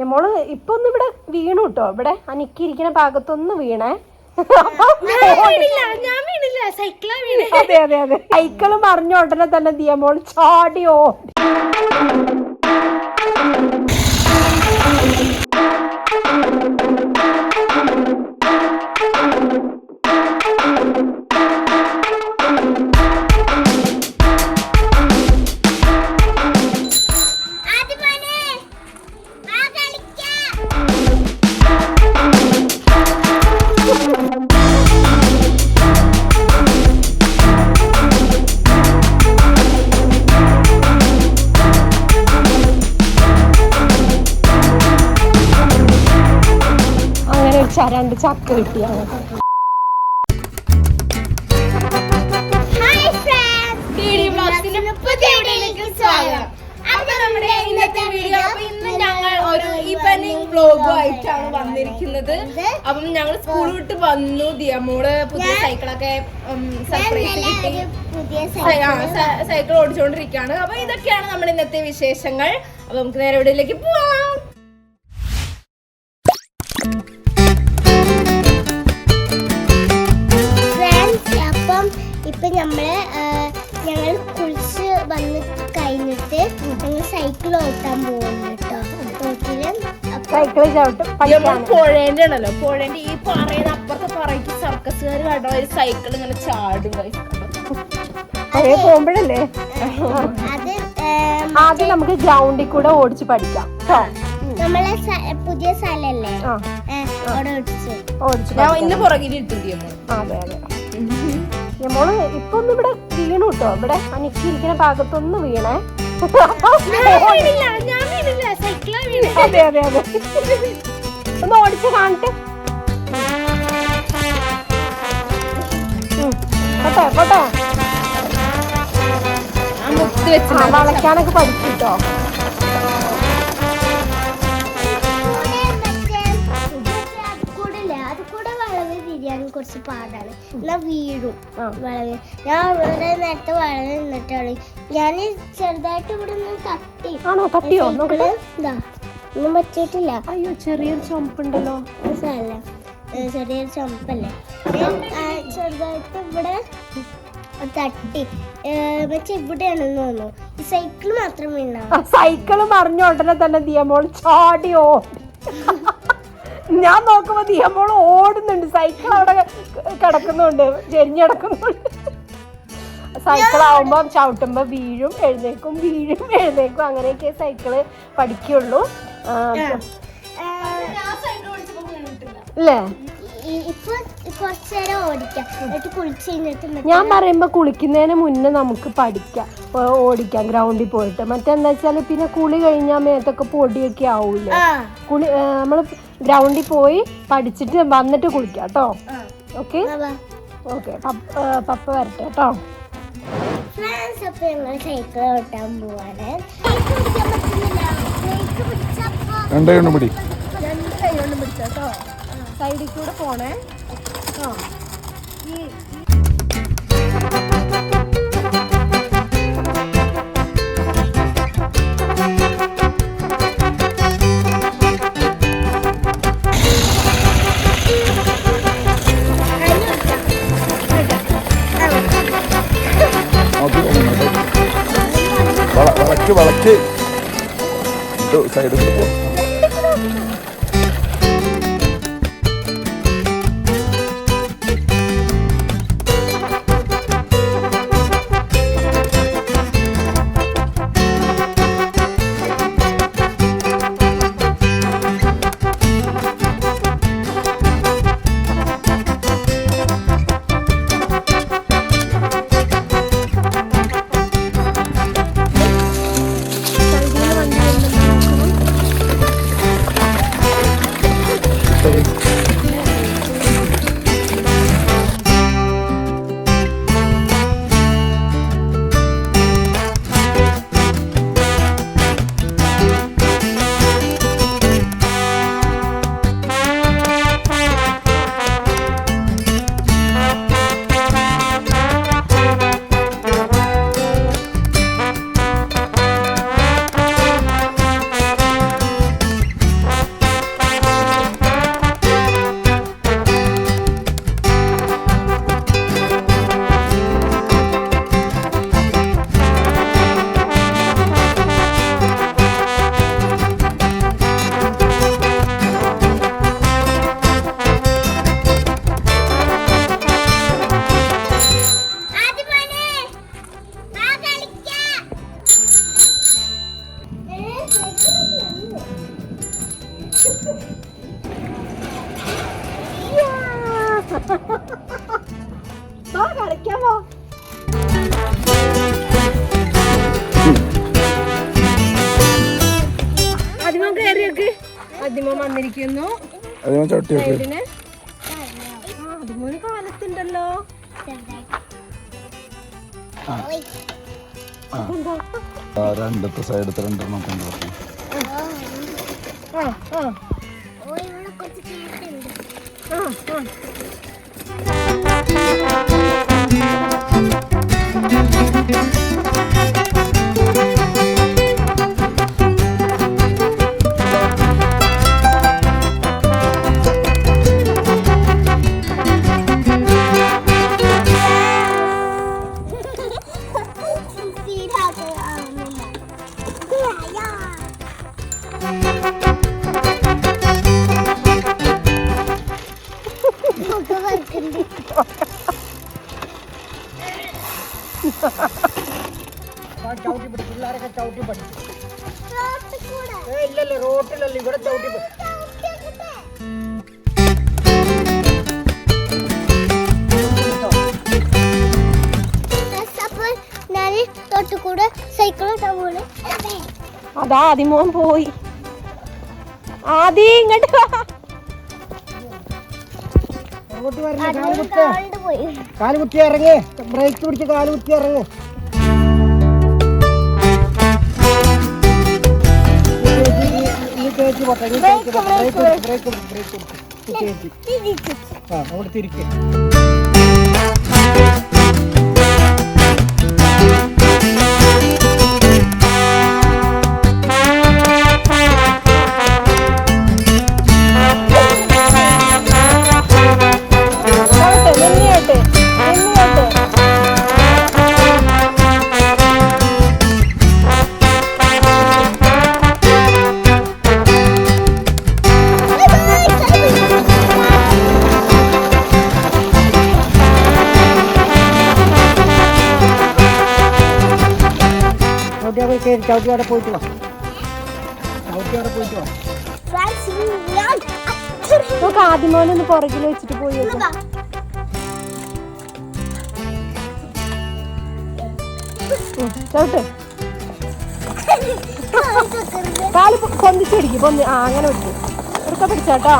നമ്മള് ഇപ്പൊ ഒന്ന് ഇവിടെ വീണു കേട്ടോ. ഇവിടെ അനിക്കിരിക്കുന്ന ഭാഗത്തൊന്ന് വീണേ. അതെ അതെ അതെ. സൈക്കിള് മറിഞ്ഞ ഉടനെ തന്നെ ദിയമോൾ ചാടിയോ. രണ്ട് ചക്ക കിട്ടിയാണ്. അപ്പൊ നമ്മുടെ ഇന്നത്തെ വീഡിയോ ഇന്ന് ഞങ്ങൾ ഒരു ഈവനിങ് വ്ലോഗുമായിട്ടാണ് വന്നിരിക്കുന്നത്. അപ്പം ഞങ്ങൾ സ്കൂൾ വിട്ട് വന്നു. ദിയമോള് പുതിയ സൈക്കിളൊക്കെ സർപ്രൈസ് കിട്ടി സൈക്കിൾ ഓടിച്ചുകൊണ്ടിരിക്കുകയാണ്. അപ്പൊ ഇതൊക്കെയാണ് നമ്മുടെ ഇന്നത്തെ വിശേഷങ്ങൾ. അപ്പൊ നമുക്ക് നേരെ വീഡിയോയിലേക്ക് പോവാം. ഇപ്പൊ ഞങ്ങൾ കുളിച്ച് വന്ന് കഴിഞ്ഞിട്ട് ഞങ്ങൾ സൈക്കിൾ ഓട്ടാൻ പോകുന്നു കേട്ടോ. പുഴേന്റെ ആണല്ലോ, പുഴേന്റെ ഈ പറയുന്ന അപ്പുറത്തെ പറയ്ക്ക് സർക്കസുകാർ കണ്ടോ ഒരു സൈക്കിൾ ഇങ്ങനെ ചാടും. പോകുമ്പോഴല്ലേ ആദ്യം നമുക്ക് ഗ്രൗണ്ടിൽ കൂടെ ഓടിച്ച് പഠിക്കാം. നമ്മളെ പുതിയ സ്ഥലല്ലേ അവിടെ ഓടിച്ചു ഇന്ന് പുറകിലിട്ടു. അതെ അതെ. നമ്മള് ഇപ്പൊ ഒന്ന് ഇവിടെ വീണു കേട്ടോ. ഇവിടെ അനിക്കിരിക്കുന്ന ഭാഗത്തൊന്ന് വീണേ. അതെ അതെ അതെ. ഒന്ന് ഓടിച്ച് കാണട്ടെ. പോട്ടെ പോട്ടെ. വളയ്ക്കാനൊക്കെ പഠിച്ചിട്ടോ. കുറച്ച് പാടാണ്. എന്നാ വീഴും വളവ്. ഞാൻ ഇവിടെ നേരത്തെ വളവ് നിന്നിട്ടാണ്. ഞാൻ ചെറുതായിട്ട് ഇവിടെ നിന്ന് തട്ടി. ആണോ? തട്ടിയോ? ഇതാ ഒന്നും പറ്റിയിട്ടില്ല. അയ്യോ ചെറിയൊരു ചുമപ്പുണ്ടല്ലോ. ചെറിയൊരു ചുമപ്പല്ലേ. ചെറുതായിട്ട് ഇവിടെ തട്ടി പക്ഷെ ഇവിടെയാണെന്ന് തോന്നുന്നു. ഈ സൈക്കിൾ മാത്രം വീണ. സൈക്കിള് മറിഞ്ഞ ഉടനെ തന്നെ ദിയമോൾ ചാടിയോ. ഞാൻ നോക്കുമ്പോ ദിയമോൾ ഓടുന്നുണ്ട്. സൈക്കിൾ അവിടെ കിടക്കുന്നുണ്ട്, ചെരിഞ്ഞിടക്കുന്നുണ്ട്. സൈക്കിൾ ആവുമ്പോ ചവിട്ടുമ്പോ വീഴും എഴുന്നേക്കും, വീഴും എഴുന്നേക്കും. അങ്ങനെയൊക്കെ സൈക്കിള് പഠിക്കുള്ളൂ അല്ലേ? ഞാൻ പറയുമ്പോ കുളിക്കുന്നതിന് മുന്നേ നമുക്ക് പഠിക്കാം, ഓടിക്കാം ഗ്രൗണ്ടിൽ പോയിട്ട്. മറ്റെന്താ വെച്ചാല് പിന്നെ കുളി കഴിഞ്ഞാൽ മേത്തൊക്കെ പൊടിയൊക്കെ ആവൂലേ. നമ്മള് ഗ്രൗണ്ടിൽ പോയി പഠിച്ചിട്ട് വന്നിട്ട് കുളിക്കാം കേട്ടോ. Okay okay. പപ്പ വരട്ടെ കേട്ടോ. സൈക്കിൾ ഓട്ടാൻ പോവാണ്. രണ്ട് കൈ കൊണ്ട് പിടിച്ചോ. സൈഡിൽ കൂടെ പോണേ. വളച്ച് സൈഡിൽ കൂടെ പോ. കളിക്കാമോ? അതിമ കയറിയൊക്കെ അതിമ വന്നിരിക്കുന്നു. സൈഡിന് അതിമോന് കാലത്തുണ്ടല്ലോ. രണ്ടത്തെ സൈഡത്തെ രണ്ടെണ്ണം കൊണ്ടുപോകും. ഇല്ലല്ലോ റോട്ടിലല്ലോ ഇവിടെ ചവിട്ടി തൊട്ടുകൂടെ സൈക്കിൾ അതാ ആദിമോൻ പോയി. ആദി ഇങ്ങോട്ട് കാല് കുത്തി ഇറങ്ങ്. ബ്രേക്ക് പിടിച്ച് കാല് കുത്തി ഇറങ്ങ്. അങ്ങോട്ട് തിരിക്കും. ചവിട്ടിയോടെ പോയിട്ട് വാ. ചവിട്ടിയോടെ പോയിട്ട് വാ. നമുക്ക് ആദ്യമോനൊന്ന് പുറകിൽ വെച്ചിട്ട് പോയി. ചവിട്ട്. കാല് പൊന്തിച്ചടിക്കും. അങ്ങനെ പിടിക്കും. എടുക്ക പിടിച്ചാട്ടോ.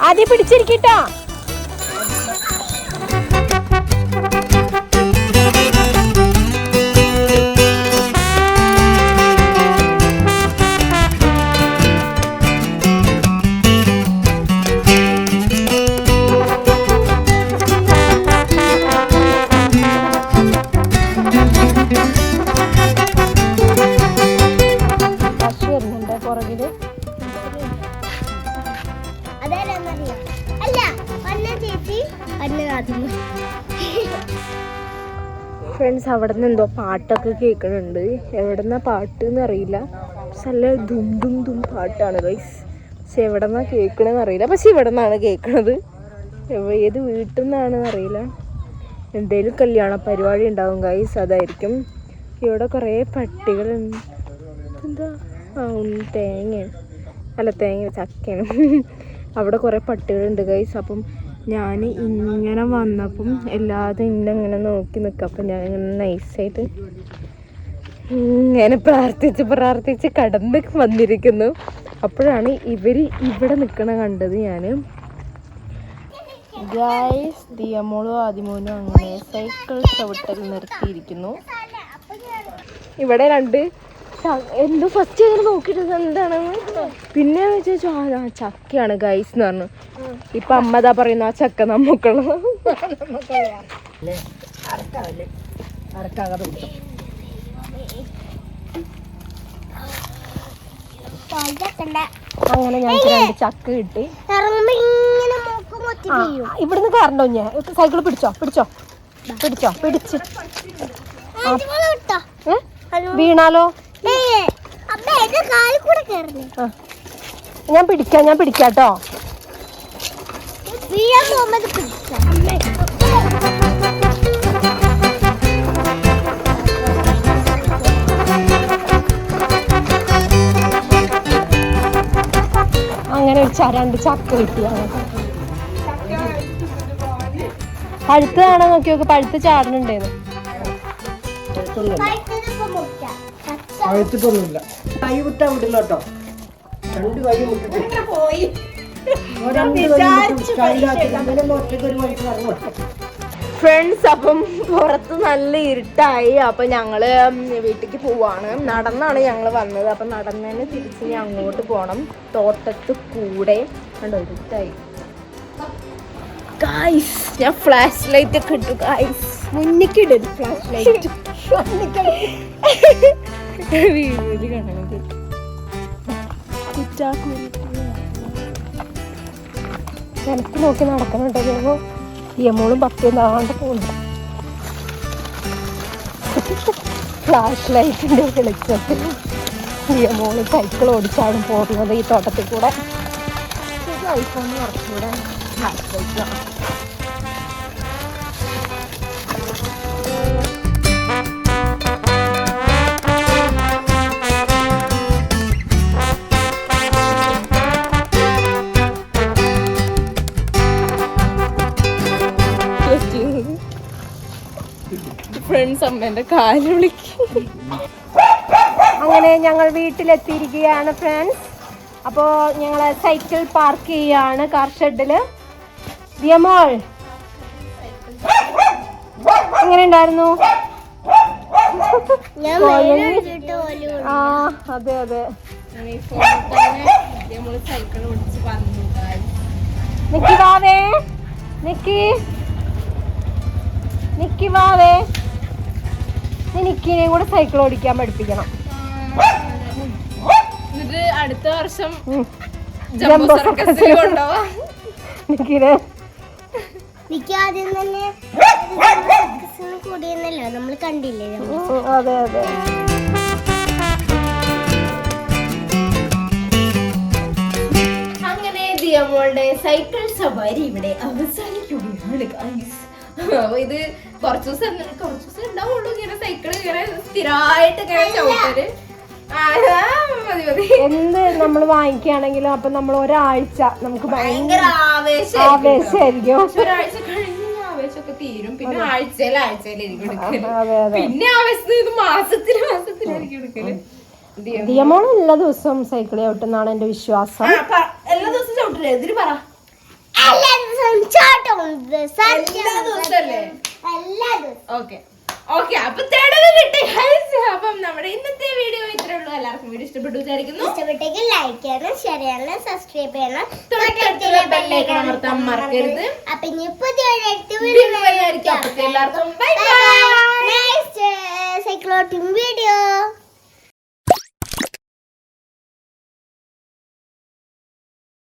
ആദ്യം പിടിച്ചിരിക്കട്ടാ. പശു വരുന്നുണ്ട് പുറകില്. ഫ്രണ്ട്സ്, അവിടെ നിന്ന് എന്തോ പാട്ടൊക്കെ കേൾക്കുന്നുണ്ട്. എവിടെന്നാ പാട്ട് എന്നറിയില്ല. നല്ല ദും ദും ദും പാട്ടാണ് ഗൈസ്. പക്ഷെ എവിടെന്നാ കേൾക്കണമെന്ന് അറിയില്ല. പക്ഷെ ഇവിടെ നിന്നാണ് കേൾക്കണത്. ഏത് വീട്ടിൽ നിന്നാണെന്ന് അറിയില്ല. എന്തേലും കല്യാണ പരിപാടി ഉണ്ടാവും ഗൈസ്, അതായിരിക്കും. ഇവിടെ കുറേ പട്ടികളുണ്ട്. എന്താ തേങ്ങ ചക്കയാണ്. അവിടെ കുറേ പട്ടികളുണ്ട് ഗൈസ്. അപ്പം ഞാൻ ഇങ്ങനെ വന്നപ്പം എല്ലാതും ഇങ്ങനെ നോക്കി നിൽക്കും. അപ്പം ഞാൻ ഇങ്ങനെ നൈസായിട്ട് ഇങ്ങനെ പ്രാർത്ഥിച്ച് കടന്ന് വന്നിരിക്കുന്നു. അപ്പോഴാണ് ഇവിടെ നിൽക്കണ കണ്ടത് ഞാൻ. ഗൈസ്, ദിയമോളും ആദിമോനും അങ്ങനെ സൈക്കിൾ ചവിട്ടൽ നിർത്തിയിരിക്കുന്നു. ഇവിടെ രണ്ട് എന്തോ ഫസ്റ്റ് ഇങ്ങനെ നോക്കിയിട്ട് എന്താണെന്ന് പിന്നെ ചോദിച്ചു. ചക്കയാണ് ഗൈസ് എന്ന് പറഞ്ഞു. ഇപ്പൊ അമ്മതാ പറയുന്നു ആ ചക്ക നമുക്കുള്ളത്. അങ്ങനെ ഞങ്ങൾക്ക് രണ്ട് ചക്ക കിട്ടി. ഇവിടുന്ന് കയറണ്ടോ? ഞാൻ സൈക്കിൾ പിടിച്ച് വീണാലോ? ഞാൻ പിടിക്കാട്ടോ. വീഴാൻ പോകുമ്പോൾ പിടിച്ചോ. അങ്ങനെ ഒരു രണ്ട് ചക്ക കിട്ടിയാണ്. പഴുത്തതാണോ നോക്കി നോക്ക്, പഴുത്ത് ചാടണുണ്ടായിരുന്നു. പഴുത്തതിപ്പോ മുറിക്കാം. പഴുത്തിട്ടൊന്നുമില്ല. കൈ വിട്ടാ വിടില്ല കേട്ടോ. രണ്ട് കൈ വിട്ടിട്ട് പോയി ഒറ്റക്കൊരു വഴിക്ക് പറഞ്ഞു കൊടുക്കും. ഫ്രണ്ട്സ്, അപ്പം പുറത്ത് നല്ല ഇരുട്ടായി. അപ്പൊ ഞങ്ങള് വീട്ടിലേക്ക് പോവാണ്. നടന്നാണ് ഞങ്ങൾ വന്നത്. അപ്പൊ നടന്നതിന് തിരിച്ച് ഇനി അങ്ങോട്ട് പോണം. തോട്ടത്ത് കൂടെ കണ്ടോ ഇരുട്ടായി. ഗായ്സ്, ഞാൻ ഫ്ലാഷ് ലൈറ്റ് ഒക്കെ ഇട്ടു. ഗായ്സ്, മുന്നിക്കിടരുത് ഫ്ലാഷ് ലൈറ്റ്. വീഡിയോയില് കാണാൻ എനിക്ക് നോക്കി നടക്കണുണ്ടോ യമോളും പത്തിയും താണ്ട് പോകുന്നു. ഫ്ലാഷ് ലൈറ്റിന്റെ വെളിച്ചത്തിൽ യമോള് സൈക്കിൾ ഓടിച്ചാണ് പോകുന്നത് ഈ തോട്ടത്തിൽ കൂടെ. ഐഫോൺ കുറച്ചുകൂടെ ഫ്ലാഷ് ലൈറ്റ്. ഫ്രണ്ട്സ്, അമ്മേന്റെ കാല് വിളിക്കും. അങ്ങനെ ഞങ്ങൾ വീട്ടിലെത്തിയിരിക്കുകയാണ് ഫ്രണ്ട്സ്. അപ്പോൾ ഞങ്ങൾ സൈക്കിൾ പാർക്ക് ചെയ്യാണ് കാർ ഷെഡില്. ദിയമോൾ എങ്ങനെ ഉണ്ടായിരുന്നു? ഞാൻ മേലോട്ട് പോലും ആ അതെ അതെ. സൈക്കിൾ ഓടിച്ച് വന്നു. നിക്കി വാവേ, നിക്കി നിക്കി വാവേ, നിക്കിനെയും കൂടെ സൈക്കിൾ ഓടിക്കാൻ പഠിപ്പിക്കണം. എന്നിട്ട് അടുത്ത വർഷം ജംബോ സർക്കസിൽ കൊണ്ടുപോവാ. നിക്കിനെ എനിക്ക് ആദ്യം തന്നെ കൂടിയെന്നല്ലോ നമ്മൾ കണ്ടില്ലേ. അതെ അതെ. അങ്ങനെ ദിയമോളുടെ സൈക്കിൾ സവാരി ഇവിടെ അവസാനിക്കുകയാണ് ഗൈസ്. അപ്പൊ ഇത് കുറച്ചു ദിവസം ഉണ്ടാവുള്ളൂ ഇങ്ങനെ സൈക്കിൾ ഇങ്ങനെ സ്ഥിരമായിട്ട് ഇങ്ങനെ ചവിട്ടല്. മതി എന്ത് നമ്മൾ വാങ്ങിക്കുകയാണെങ്കിലും അപ്പൊ നമ്മൾ ഒരാഴ്ച നമുക്ക് ഭയങ്കര ആവേശമായിരിക്കും. ഒരാഴ്ച കഴിഞ്ഞ് ആവേശമൊക്കെ തീരും. പിന്നെ ആഴ്ചയിലായിരിക്കും എടുക്കല്. അതെ അതെ. പിന്നെ ആവേശം ഇത് മാസത്തിലായിരിക്കും എടുക്കല്. ദിയമോൾ എല്ലാ ദിവസവും സൈക്കിൾ ചവിട്ടുന്നാണ് എന്റെ വിശ്വാസം. എല്ലാ ദിവസവും ചവിട്ടില്ലേ? ഇതിന് പറ. എല്ലാ ദിവസവും ചാട്ടമുണ്ട്. എല്ലാ ദിവസമല്ലേ? എല്ലാ ദിവസവും. ഓക്കെ അപ്പൊ തെളിവ് കിട്ടി. അപ്പം നമ്മുടെ ഇന്നത്തെ വീഡിയോ ഇത്രേ ഉള്ളൂ. എല്ലാവർക്കും വീഡിയോ ഇഷ്ടപ്പെട്ടു വിചാരിക്കുന്നു. ഇഷ്ടപ്പെട്ടെങ്കിൽ ലൈക്ക് ചെയ്യണം, ഷെയർ ചെയ്യണം, സബ്സ്ക്രൈബ് ചെയ്യണം, തൊട്ടടുത്തുള്ള ബെല്ലൈക്കൺ അമർത്താൻ മറക്കരുത്. അപ്പൊ ഇനി പുതിയൊരു വീഡിയോ ആയിരിക്കും. അപ്പൊ എല്ലാവർക്കും ബൈ ബൈ. നെക്സ്റ്റ് സൈക്ലോട്ടിംഗ് വീഡിയോ.